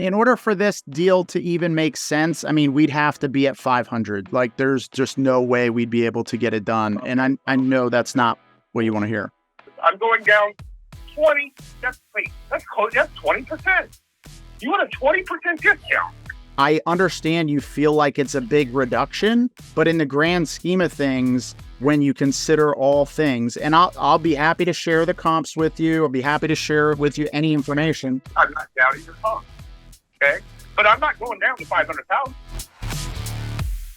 in order for this deal to even make sense, I mean, we'd have to be at 500. Like, there's just no way we'd be able to get it done. And I know that's not what you want to hear. I'm going down 20. That's close. That's 20%. You want a 20% discount? I understand you feel like it's a big reduction, but in the grand scheme of things, when you consider all things, and I'll be happy to share the comps with you. I'll be happy to share with you any information. I'm not doubting your comps, okay? But I'm not going down to 500,000.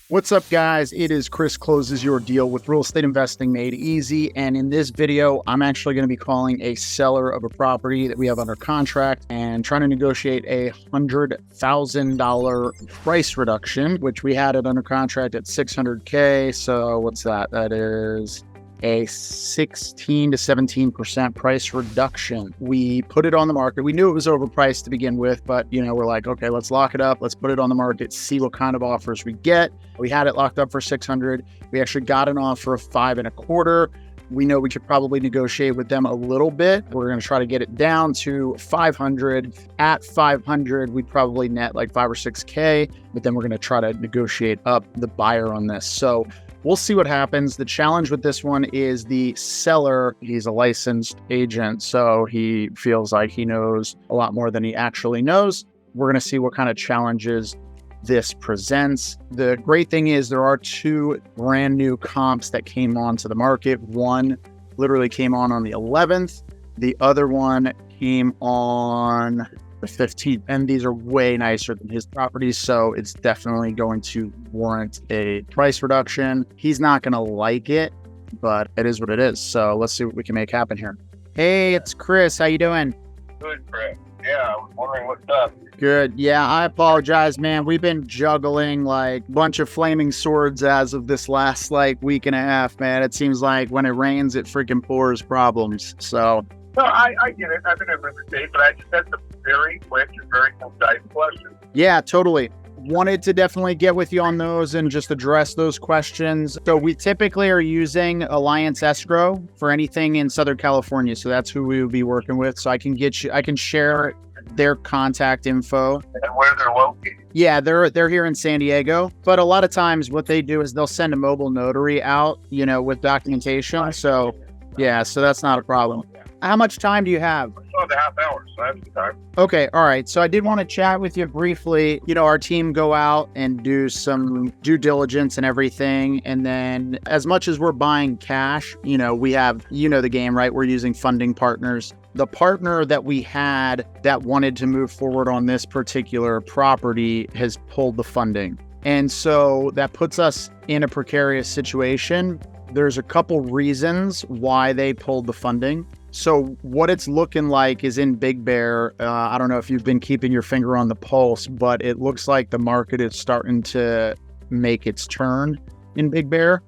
What's up, guys? It is Chris Closes Your Deal with Real Estate Investing Made Easy. And in this video, I'm actually going to be calling a seller of a property that we have under contract and trying to negotiate a $100,000 price reduction, which we had it under contract at $600K. So what's that? That is a 16 to 17% price reduction. We put it on the market. We knew it was overpriced to begin with, but we're like, okay, let's lock it up. Let's put it on the market, see what kind of offers we get. We had it locked up for 600. We actually got an offer of 5.25. We know we could probably negotiate with them a little bit. We're going to try to get it down to 500. At 500, we'd probably net like 5 or 6K, but then we're going to try to negotiate up the buyer on this. So we'll see what happens. The challenge with this one is the seller, he's a licensed agent, so he feels like he knows a lot more than he actually knows. We're going to see what kind of challenges this presents. The great thing is there are two brand new comps that came onto the market. One literally came on the 11th. The other one came on the 15th, and these are way nicer than his properties, so it's definitely going to warrant a price reduction. He's not going to like it, but it is what it is. So let's see what we can make happen here. Hey, it's Chris. How you doing? Good, Chris. Yeah, I was wondering what's up. Good. Yeah, I apologize, man. We've been juggling like a bunch of flaming swords as of this last week and a half, man. It seems like when it rains, it freaking pours problems. So no, I get it. I've been in real estate, but I just had some very quick and very concise questions. Yeah, totally. Wanted to definitely get with you on those and just address those questions. So we typically are using Alliance Escrow for anything in Southern California. So that's who we would be working with. So I can share their contact info. And where they're located. Yeah, they're here in San Diego. But a lot of times what they do is they'll send a mobile notary out, with documentation. So yeah, so that's not a problem. How much time do you have? About a half hour, so I have some time. Okay, all right. So I did want to chat with you briefly. Our team go out and do some due diligence and everything. And then as much as we're buying cash, we have, the game, right? We're using funding partners. The partner that we had that wanted to move forward on this particular property has pulled the funding. And so that puts us in a precarious situation. There's a couple reasons why they pulled the funding. So what it's looking like is in Big Bear. I don't know if you've been keeping your finger on the pulse, but it looks like the market is starting to make its turn in Big Bear.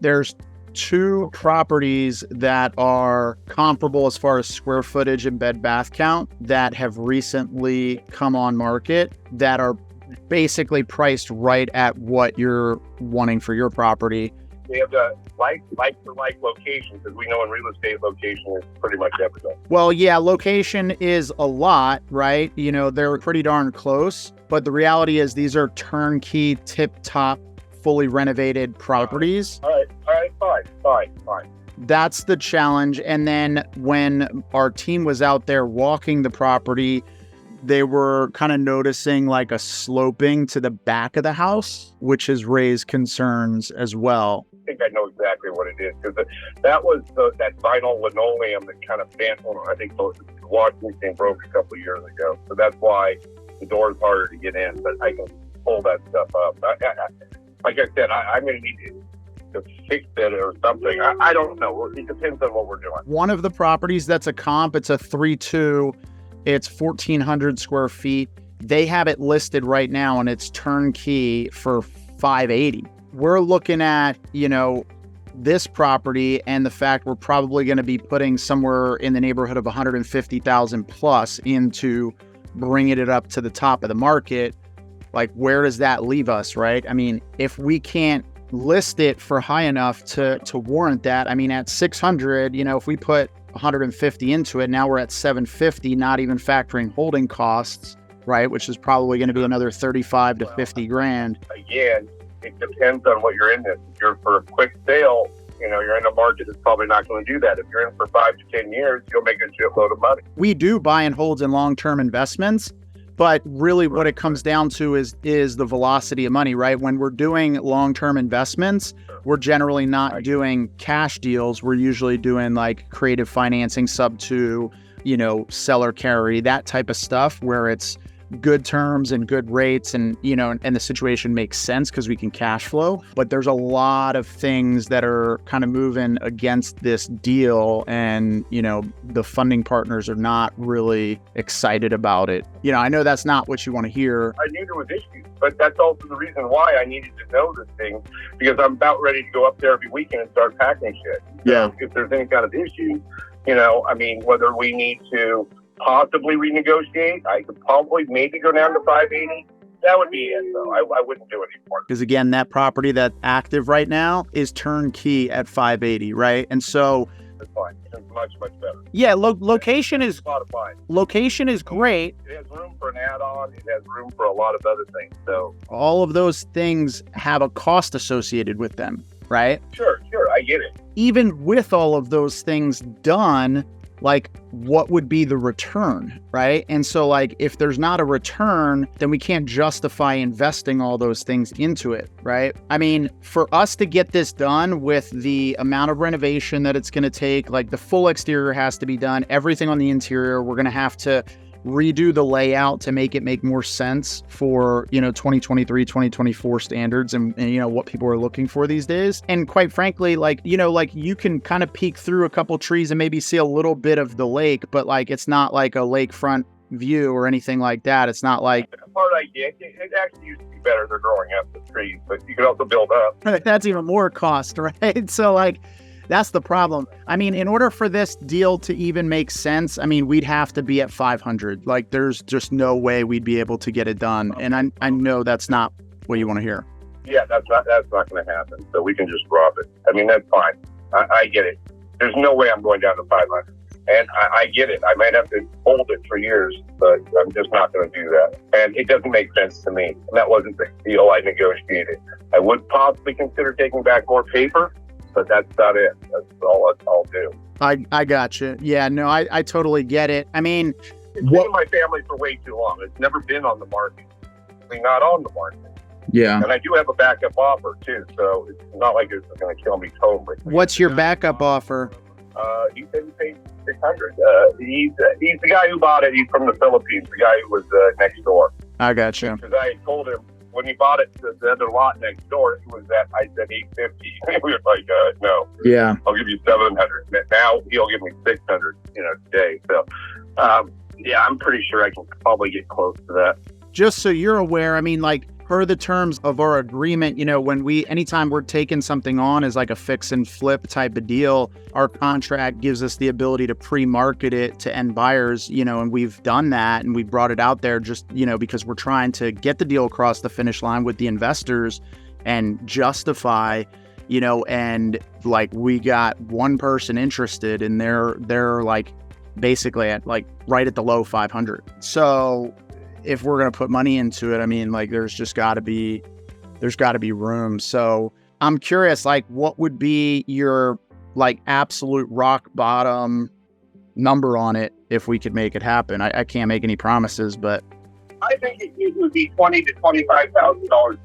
There's two properties that are comparable as far as square footage and bed bath count that have recently come on market that are basically priced right at what you're wanting for your property. We have the like for like location, because we know in real estate location is pretty much everything. Well, yeah, location is a lot, right? They're pretty darn close, but the reality is these are turnkey, tip-top, fully renovated properties. All right, fine. That's the challenge. And then when our team was out there walking the property, they were kind of noticing like a sloping to the back of the house, which has raised concerns as well. I think I know exactly what it is, because that was that vinyl linoleum that kind of bent on. I think the washing machine broke a couple of years ago, so that's why the door is harder to get in. But I can pull that stuff up. Like I said, I'm going to need to fix it or something. I don't know. It depends on what we're doing. One of the properties that's a comp, it's a 3-2. It's 1,400 square feet. They have it listed right now, and it's turnkey for $580. We're looking at, this property and the fact we're probably going to be putting somewhere in the neighborhood of 150,000 plus into bringing it up to the top of the market. Like, where does that leave us, right? I mean, if we can't list it for high enough to warrant that, I mean, at 600, if we put 150 into it, now we're at 750, not even factoring holding costs. right? Which is probably going to be another 35 to 50 grand. Again, it depends on what you're in this. If you're for a quick sale, you're in a market that's probably not going to do that. If you're in for 5 to 10 years, you'll make a shitload of money. We do buy and holds and long-term investments, but really what it comes down to is the velocity of money, right? When we're doing long-term investments, we're generally not doing cash deals. We're usually doing like creative financing, sub to, seller carry, that type of stuff where it's good terms and good rates and the situation makes sense because we can cash flow. But there's a lot of things that are kind of moving against this deal, and the funding partners are not really excited about it. I know that's not what you want to hear. I knew there was issues, but that's also the reason why I needed to know this thing, because I'm about ready to go up there every weekend and start packing shit. Yeah. So if there's any kind of issue, whether we need to possibly renegotiate, I could probably maybe go down to 580. That would be it, though. I wouldn't do it anymore. Because again, that property that's active right now is turnkey at 580, right? And so it's fine. It's much better. Yeah, location is a lot of fun. Location is great. It has room for an add-on. It has room for a lot of other things. So all of those things have a cost associated with them, right? Sure, I get it. Even with all of those things done, like, what would be the return, right? And so, like, if there's not a return, then we can't justify investing all those things into it, right? I mean, for us to get this done with the amount of renovation that it's going to take, like, the full exterior has to be done, everything on the interior, we're going to have to redo the layout to make it make more sense for 2023 2024 standards and what people are looking for these days. And quite frankly, like you can kind of peek through a couple trees and maybe see a little bit of the lake, but like it's not like a lakefront view or anything like that. It's not like the part I get, it actually used to be better. They're growing up the trees, but you can also build up. That's even more cost, right? So like that's the problem. I mean, in order for this deal to even make sense, I mean, we'd have to be at 500. Like, there's just no way we'd be able to get it done. And I know that's not what you want to hear. Yeah, that's not going to happen. So we can just drop it. I mean, that's fine. I get it. There's no way I'm going down to 500. And I get it. I might have to hold it for years, but I'm just not going to do that. And it doesn't make sense to me. And that wasn't the deal I negotiated. I would possibly consider taking back more paper, but that's not it. That's all I'll do. I got you. Yeah, no, I totally get it. I mean, it's been in my family for way too long. It's never been on the market. It's not on the market. Yeah. And I do have a backup offer too, so it's not like it's going to kill me totally. What's your backup offer? He said he paid $600. He's the guy who bought it. He's from the Philippines. The guy who was next door. I got you. Because I had told him when he bought it, the other lot next door, it was at, I said, $850. We were like, no. Yeah. I'll give you $700. Now he'll give me $600, today. So, yeah, I'm pretty sure I can probably get close to that. Just so you're aware, I mean, like, per the terms of our agreement, anytime we're taking something on as like a fix and flip type of deal, our contract gives us the ability to pre-market it to end buyers, and we've done that and we brought it out there just, because we're trying to get the deal across the finish line with the investors and justify, and like we got one person interested and they're like basically at like right at the low 500. So if we're going to put money into it, I mean, like there's got to be room. So I'm curious, like what would be your like absolute rock bottom number on it if we could make it happen? I can't make any promises, but I think it would be $20,000 to $25,000.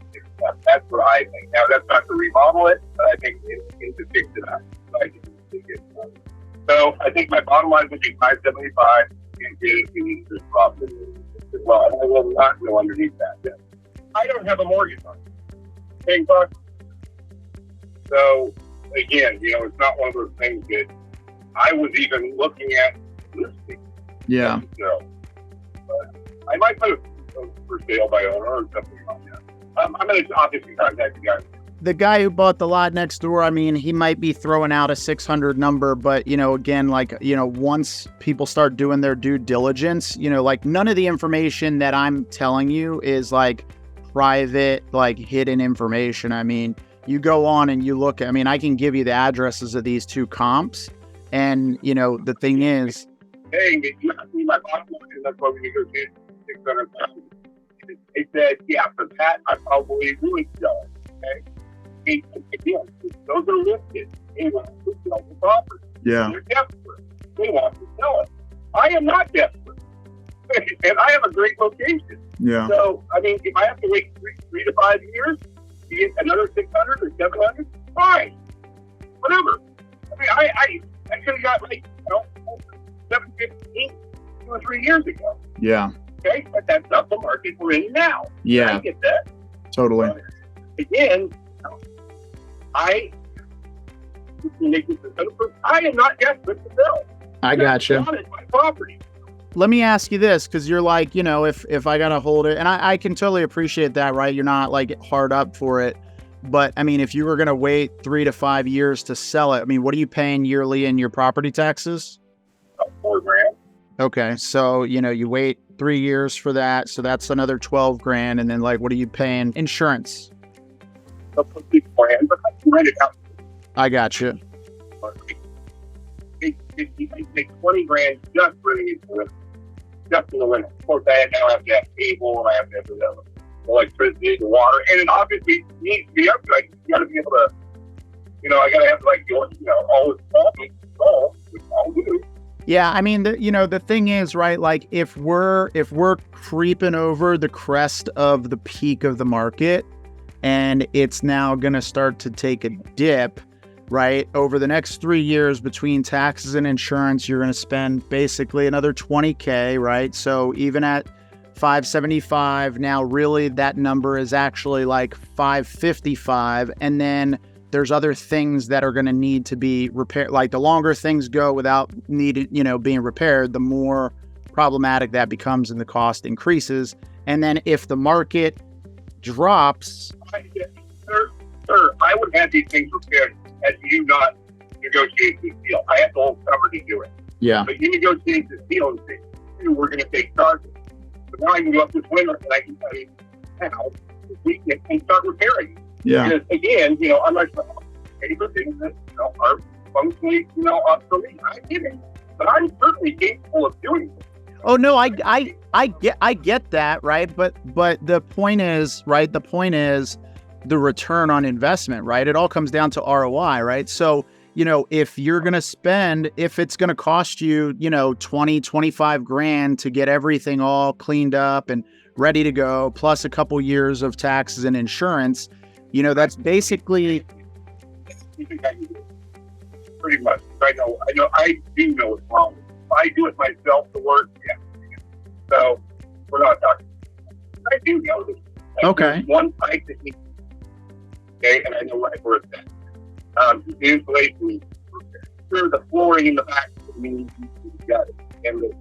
That's what I think. Now that's not to remodel it, but I think it's to fix it up. So I think my bottom line would be $575 and get it to this profit. Well, I will not go underneath that yet. I don't have a mortgage on it. Hey, buck. So, again, it's not one of those things that I was even looking at listing. Yeah. So, but I might put it for sale by owner or something like that. I'm going to obviously contact the guy. The guy who bought the lot next door, I mean, he might be throwing out a 600 number, but, again, like, once people start doing their due diligence, like none of the information that I'm telling you is like private, like hidden information. I mean, you go on and you look, I mean, I can give you the addresses of these two comps. And, the thing is, hey, you asked me my bottom line, and that's why we negotiated $600,000. They said, yeah, for that, I probably would sell it. Okay. Again, those are listed. They want to sell the property. Yeah. They're desperate. They want to sell it. I am not desperate. And I have a great location. Yeah. So, I mean, if I have to wait 3 to 5 years to get another 600 or 700, fine. Whatever. I mean, I could have got like, 715 2 or 3 years ago. Yeah. Okay. But that's not the market we're in now. Yeah. I get that. Totally. Again, I am not desperate to sell. I gotcha. It's my property. Let me ask you this, because you're like, if I gotta hold it, and I can totally appreciate that, right? You're not like hard up for it. But I mean, if you were gonna wait 3 to 5 years to sell it, I mean, what are you paying yearly in your property taxes? $4,000. Okay, so you wait 3 years for that, so that's another $12,000, and then like, what are you paying insurance? A complete plan, but I can rent it out. I got you. It take $20,000 just running into it, just in the winter. Of course, I now have to have cable, and I have to have the electricity, the water, and it obviously needs to be upgraded. You got to be able to, I got to have all this plumbing installed, which I'll do. Yeah, I mean, the thing is, right? Like, if we're creeping over the crest of the peak of the market, and it's now going to start to take a dip, right? Over the next 3 years between taxes and insurance, you're going to spend basically another $20,000, right? So even at $575, now really that number is actually like $555. And then there's other things that are going to need to be repaired. Like the longer things go without being repaired, the more problematic that becomes and the cost increases. And then if the market drops... Sir, I would have these things repaired had you not negotiated this deal. I had the whole summer to do it. Yeah. But you negotiated this deal and said, we're going to take charges. But now I can go up this winter and I can tell you now, this weekend, and start repairing. Yeah. Because again, I'm not sure for things that are functionally, obsolete. I get it. But I'm certainly capable of doing it. Oh no, I get that, right? But the point is, right? The point is the return on investment, right? It all comes down to ROI, right? So, if you're going to spend, if it's going to cost you, 20, 25 grand to get everything all cleaned up and ready to go, plus a couple years of taxes and insurance, that's basically... Pretty much. I do know what's wrong. If I do it myself, the work, yeah. So, we're not talking. I do know this. Okay. One pipe that needs, okay, and I know where it's at. The insulation, the flooring in the back, you got it. And the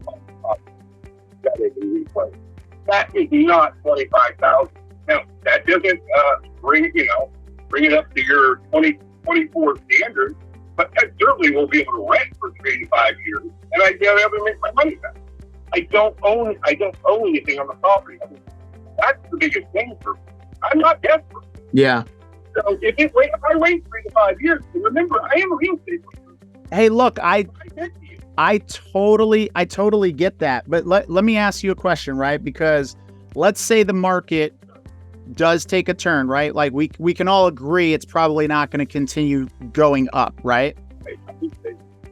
got it replaced. That is not $25,000. Now, that doesn't bring it up to your 2024 standards, but that certainly will be able to rent for 3 to 5 years, and I'd be able to make my money back. I don't own anything on the property. I mean, that's the biggest thing for me. I'm not desperate. Yeah. So if I wait 3 to 5 years, remember, I am a real estate person. Hey, look, I totally get that. But let me ask you a question, right? Because let's say the market does take a turn, right? Like we can all agree it's probably not going to continue going up, right?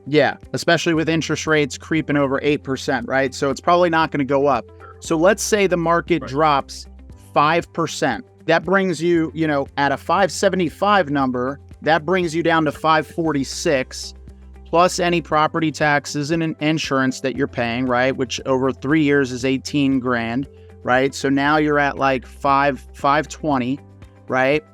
Yeah, especially with interest rates creeping over 8%, right? So it's probably not going to go up. So let's say the market drops 5%. That brings you, at a 575 number, that brings you down to 546, plus any property taxes and insurance that you're paying, right? Which over 3 years is 18 grand, right? So now you're at like 520, right?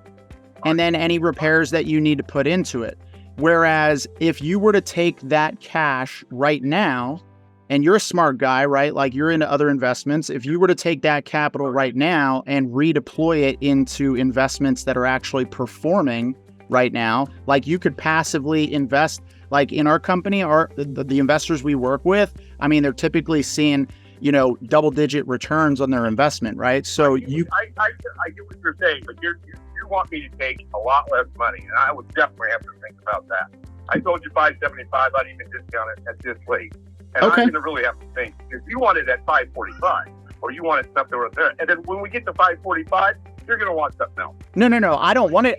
And then any repairs that you need to put into it. Whereas if you were to take that cash right now, and you're a smart guy, right? Like you're into other investments. If you were to take that capital right now and redeploy it into investments that are actually performing right now, like you could passively invest, like in our company, the investors we work with, I mean, they're typically seeing, double-digit returns on their investment, right? So I get what you're saying, but you want me to take a lot less money, and I would definitely have to think about that. I told you 575, I'd even discount it at this rate. And okay. I'm going to really have to think. If you want it at 545, or you wanted something right there. And then when we get to 545, you're going to want something else. No. I don't want it.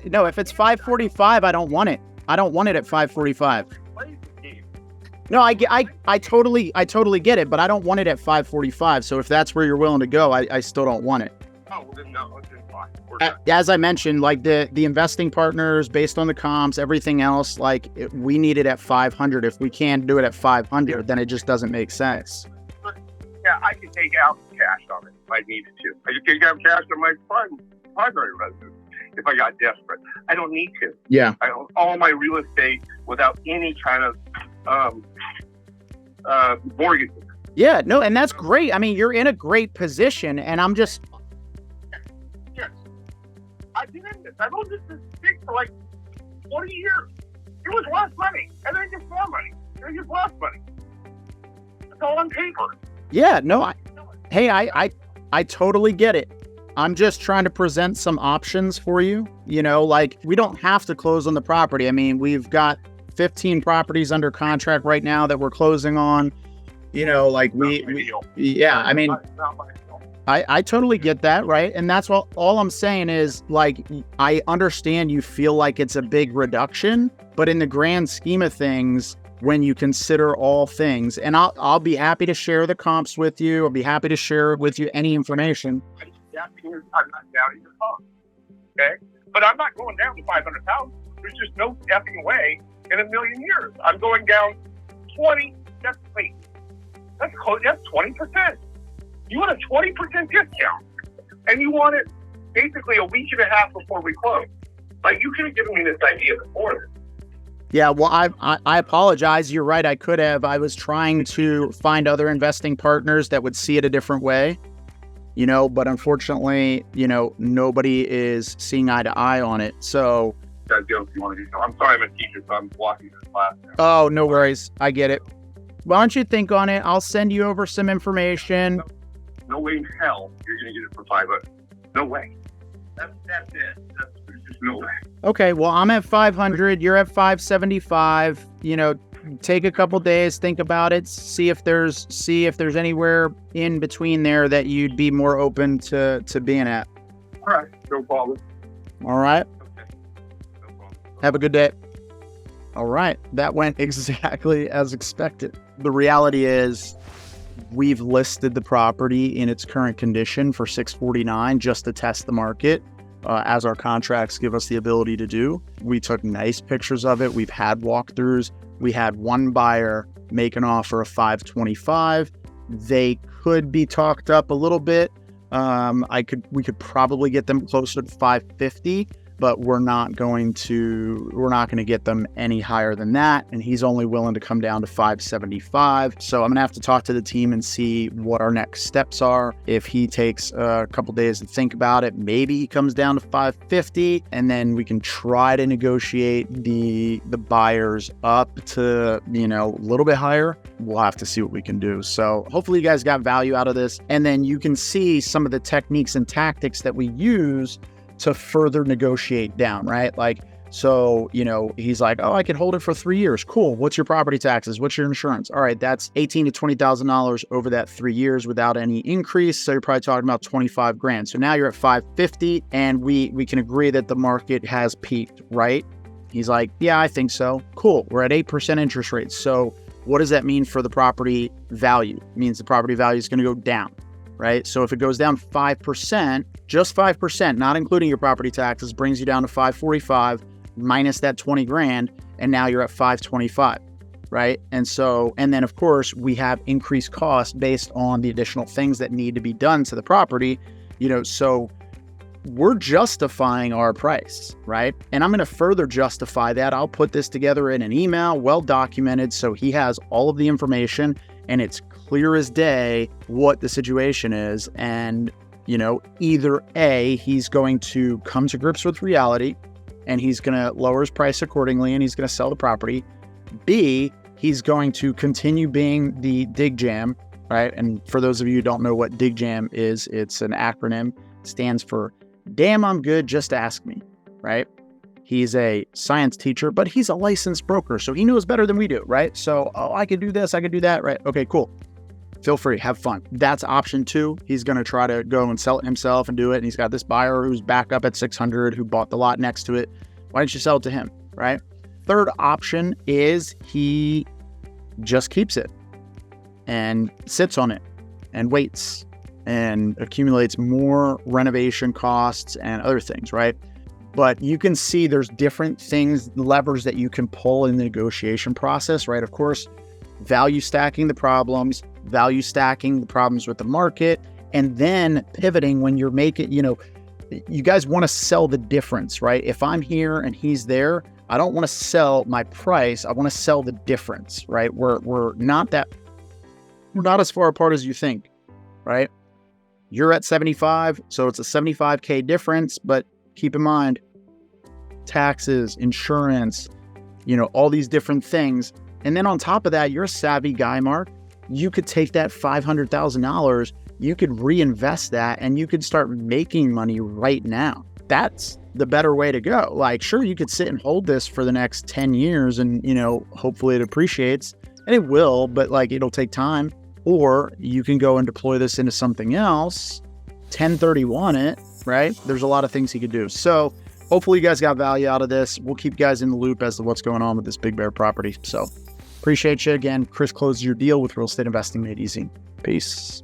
No, if it's 545, I don't want it. I don't want it at 545. No, I totally get it, but I don't want it at 545. So if that's where you're willing to go, I still don't want it. Oh, well, then no, then fine. As I mentioned, like the investing partners, based on the comps, everything else, like we need it at 500. If we can't do it at 500, then it just doesn't make sense. Yeah, I could take out cash on it if I needed to. I could take out cash on my primary residence if I got desperate. I don't need to. Yeah. I own all my real estate without any kind of mortgage. Yeah, no, and that's great. I mean, you're in a great position, and I'm just... Yes. I've been in this. I've owned this thing for like 40 years. It was less money, and then it gets more money, and it gets less money. It's all on paper. Yeah, no, I totally get it. I'm just trying to present some options for you. You know, like, we don't have to close on the property. I mean, we've got 15 properties under contract right now that we're closing on. You know, like yeah, I mean, I totally get that, right? And that's all I'm saying is, like, I understand you feel like it's a big reduction, but in the grand scheme of things, when you consider all things, and I'll be happy to share the comps with you. I'll be happy to share with you any information. I'm not doubting your comp, okay? But I'm not going down to 500,000. There's just no effing way in a million years. I'm going down 20. That's close. That's 20%. You want a 20% discount, and you want it basically a week and a half before we close. Like, you could have given me this idea before this. Yeah, well, I apologize. You're right. I could have. I was trying to find other investing partners that would see it a different way, you know, but unfortunately, you know, nobody is seeing eye to eye on it. So, I'm sorry, I'm a teacher, so I'm blocking this class now. Oh, no worries. I get it. Why don't you think on it? I'll send you over some information. No way in hell you're going to get it for 500. No way. That's it. There's just no way. Okay, well, I'm at 500. You're at 575. You know, take a couple days, think about it, see if there's anywhere in between there that you'd be more open to being at. All right, no problem. All right. Okay. No problem. Have a good day. All right, that went exactly as expected. The reality is, we've listed the property in its current condition for $649 just to test the market, as our contracts give us the ability to do. We took nice pictures of it. We've had walkthroughs. We had one buyer make an offer of $525. They could be talked up a little bit. We could probably get them closer to $550. But we're not going to get them any higher than that. And he's only willing to come down to $575. So I'm going to have to talk to the team and see what our next steps are. If he takes a couple days to think about it, maybe he comes down to $550, and then we can try to negotiate the buyers up to, you know, a little bit higher. We'll have to see what we can do. So hopefully you guys got value out of this. And then you can see some of the techniques and tactics that we use to further negotiate down, right? Like, so, you know, he's like, oh, I can hold it for 3 years. Cool. What's your property taxes? What's your insurance? All right, that's $18,000 to $20,000 over that 3 years without any increase. So you're probably talking about 25 grand. So now you're at 550, and we can agree that the market has peaked, right? He's like, yeah, I think so. Cool. We're at 8% interest rates. So what does that mean for the property value? It means the property value is going to go down, right? So if it goes down 5%, just 5%, not including your property taxes, brings you down to 545 minus that 20 grand. And now you're at 525, right? And then of course we have increased costs based on the additional things that need to be done to the property, you know, so we're justifying our price, right? And I'm going to further justify that. I'll put this together in an email, well documented, so he has all of the information and it's clear as day what the situation is. And, you know, either A, he's going to come to grips with reality and he's going to lower his price accordingly and he's going to sell the property. B, he's going to continue being the Dig Jam, right? And for those of you who don't know what Dig Jam is, it's an acronym. It stands for Damn, I'm Good, Just Ask Me, right? He's a science teacher, but he's a licensed broker, so he knows better than we do, right? So, oh, I could do this, I could do that, right? Okay, cool. feel free, have fun. That's option 2. He's going to try to go and sell it himself and do it. And he's got this buyer who's back up at 600 who bought the lot next to it. Why don't you sell it to him, right? Third option is he just keeps it and sits on it and waits and accumulates more renovation costs and other things, right? But you can see there's different things, levers that you can pull in the negotiation process, right? Of course, value stacking the problems with the market, and then pivoting when you're making, you guys want to sell the difference, right? If I'm here and he's there, I don't want to sell my price. I want to sell the difference, right? We're not as far apart as you think, right? You're at 75, so it's a 75K difference, but keep in mind, taxes, insurance, all these different things. And then on top of that, you're a savvy guy, Mark. You could take that $500,000, you could reinvest that, and you could start making money right now. That's the better way to go. Like, sure, you could sit and hold this for the next 10 years and, hopefully it appreciates, and it will, but it'll take time. Or you can go and deploy this into something else, 1031 it, right? There's a lot of things you could do. So hopefully you guys got value out of this. We'll keep you guys in the loop as to what's going on with this Big Bear property. So appreciate you again. Chris closes your deal with Real Estate Investing Made Easy. Peace.